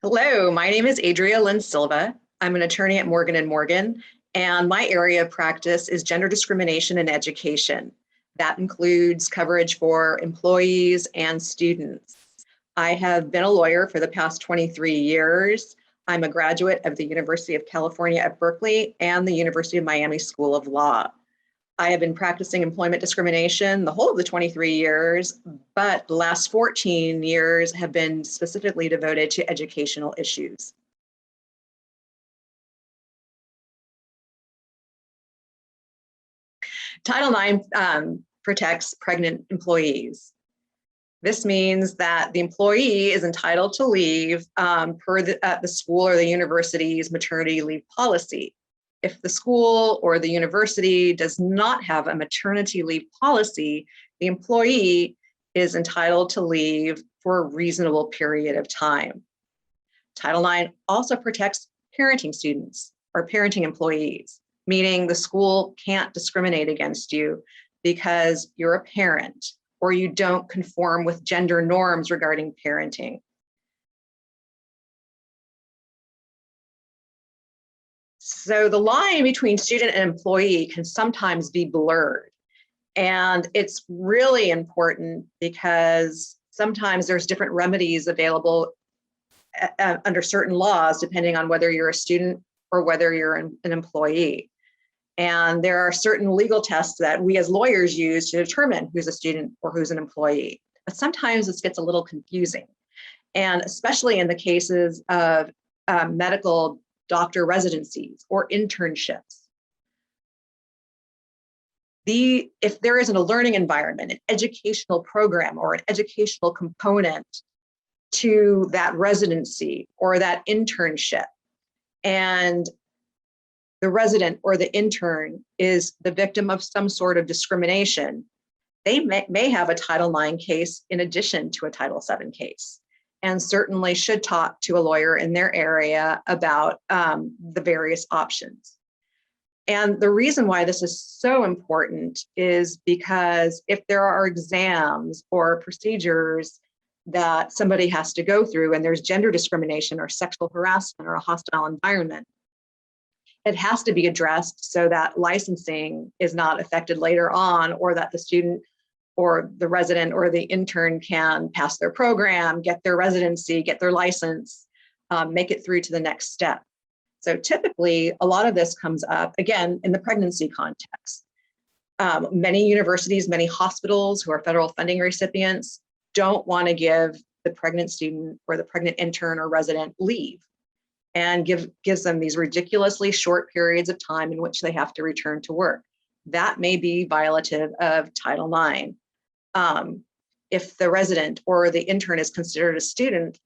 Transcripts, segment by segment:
Hello, my name is Adria Lynn Silva. I'm an attorney at Morgan & Morgan, and my area of practice is gender discrimination in education. That includes coverage for employees and students. I have been a lawyer for the past 23 years. I'm a graduate of the University of California at Berkeley and the University of Miami School of Law. I have been practicing employment discrimination the whole of the 23 years, but the last 14 years have been specifically devoted to educational issues. Title IX protects pregnant employees. This means that the employee is entitled to leave per the school or the university's maternity leave policy. If the school or the university does not have a maternity leave policy, the employee is entitled to leave for a reasonable period of time. Title IX also protects parenting students or parenting employees, meaning the school can't discriminate against you because you're a parent or you don't conform with gender norms regarding parenting. So the line between student and employee can sometimes be blurred. And it's really important because sometimes there's different remedies available under certain laws, depending on whether you're a student or whether you're an employee. And there are certain legal tests that we as lawyers use to determine who's a student or who's an employee. But sometimes this gets a little confusing. And especially in the cases of medical doctor residencies or internships. If there isn't a learning environment, an educational program, or an educational component to that residency or that internship, and the resident or the intern is the victim of some sort of discrimination, they may have a Title IX case in addition to a Title VII case, and certainly should talk to a lawyer in their area about the various options. And the reason why this is so important is because if there are exams or procedures that somebody has to go through and there's gender discrimination or sexual harassment or a hostile environment, it has to be addressed so that licensing is not affected later on, or that the student or the resident or the intern can pass their program, get their residency, get their license, make it through to the next step. So typically, a lot of this comes up, again, in the pregnancy context. Many universities, many hospitals who are federal funding recipients don't want to give the pregnant student or the pregnant intern or resident leave, and gives them these ridiculously short periods of time in which they have to return to work. That may be violative of Title IX. If the resident or the intern is considered a student,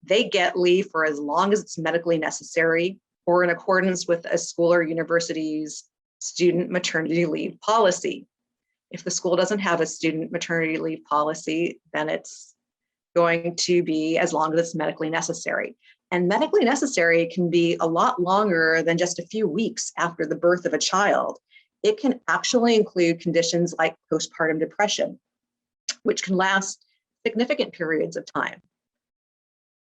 they get leave for as long as it's medically necessary or in accordance with a school or university's student maternity leave policy. If the school doesn't have a student maternity leave policy, then it's going to be as long as it's medically necessary. And medically necessary can be a lot longer than just a few weeks after the birth of a child. It can actually include conditions like postpartum depression, which can last significant periods of time.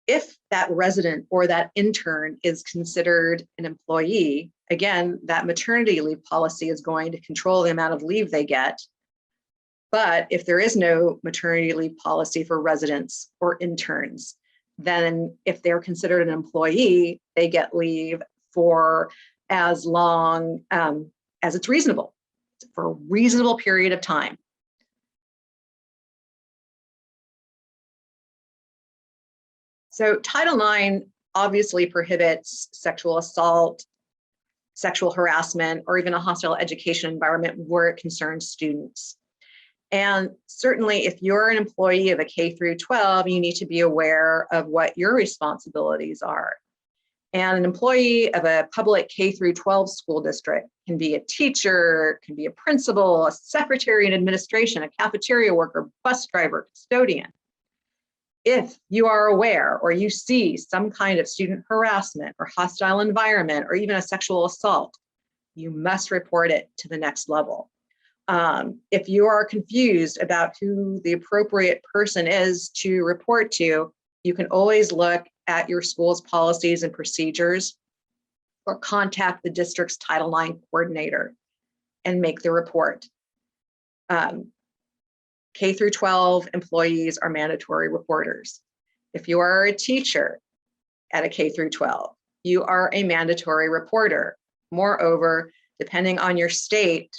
If that resident or that intern is considered an employee, again, that maternity leave policy is going to control the amount of leave they get. But if there is no maternity leave policy for residents or interns, then if they're considered an employee, they get leave for as long as it's reasonable, for a reasonable period of time. So Title IX obviously prohibits sexual assault, sexual harassment, or even a hostile education environment where it concerns students. And certainly if you're an employee of a K through 12, you need to be aware of what your responsibilities are. And an employee of a public K through 12 school district can be a teacher, can be a principal, a secretary in administration, a cafeteria worker, bus driver, custodian. If you are aware or you see some kind of student harassment or hostile environment or even a sexual assault, you must report it to the next level. If you are confused about who the appropriate person is to report to, you can always look at your school's policies and procedures, or contact the district's Title IX coordinator and make the report. K through 12 employees are mandatory reporters. If you are a teacher at a K through 12, you are a mandatory reporter. Moreover, depending on your state,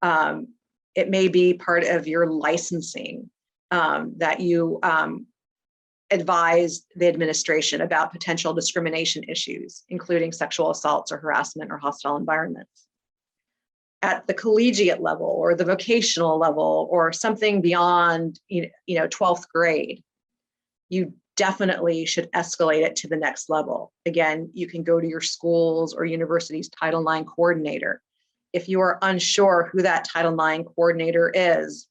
it may be part of your licensing that you advise the administration about potential discrimination issues, including sexual assaults or harassment or hostile environments. At the collegiate level or the vocational level or something beyond 12th grade, you definitely should escalate it to the next level. Again, you can go to your school's or university's Title IX coordinator. If you are unsure who that Title IX coordinator is,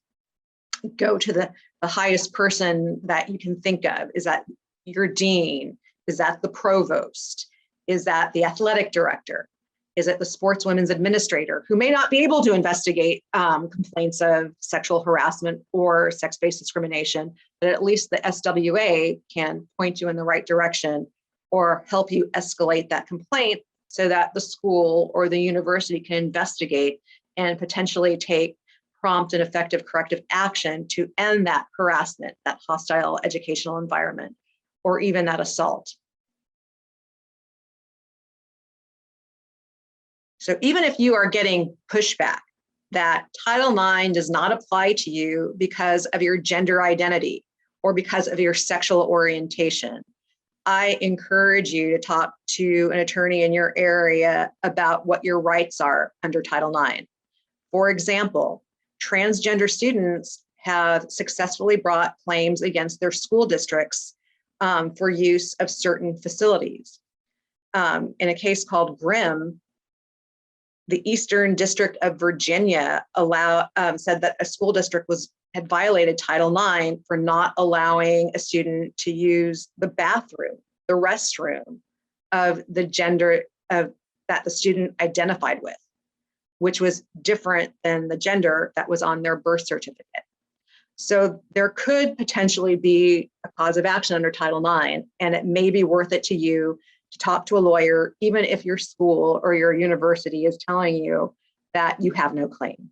go to the highest person that you can think of. Is that your dean? Is that the provost? Is that the athletic director? Is it the sports women's administrator, who may not be able to investigate complaints of sexual harassment or sex-based discrimination, but at least the SWA can point you in the right direction or help you escalate that complaint so that the school or the university can investigate and potentially take prompt and effective corrective action to end that harassment, that hostile educational environment, or even that assault. So even if you are getting pushback that Title IX does not apply to you because of your gender identity or because of your sexual orientation, I encourage you to talk to an attorney in your area about what your rights are under Title IX. For example, transgender students have successfully brought claims against their school districts for use of certain facilities. In a case called Grimm, the Eastern District of Virginia said that a school district had violated Title IX for not allowing a student to use the bathroom, the restroom of the gender that the student identified with, which was different than the gender that was on their birth certificate. So there could potentially be a cause of action under Title IX, and it may be worth it to you to talk to a lawyer, even if your school or your university is telling you that you have no claim.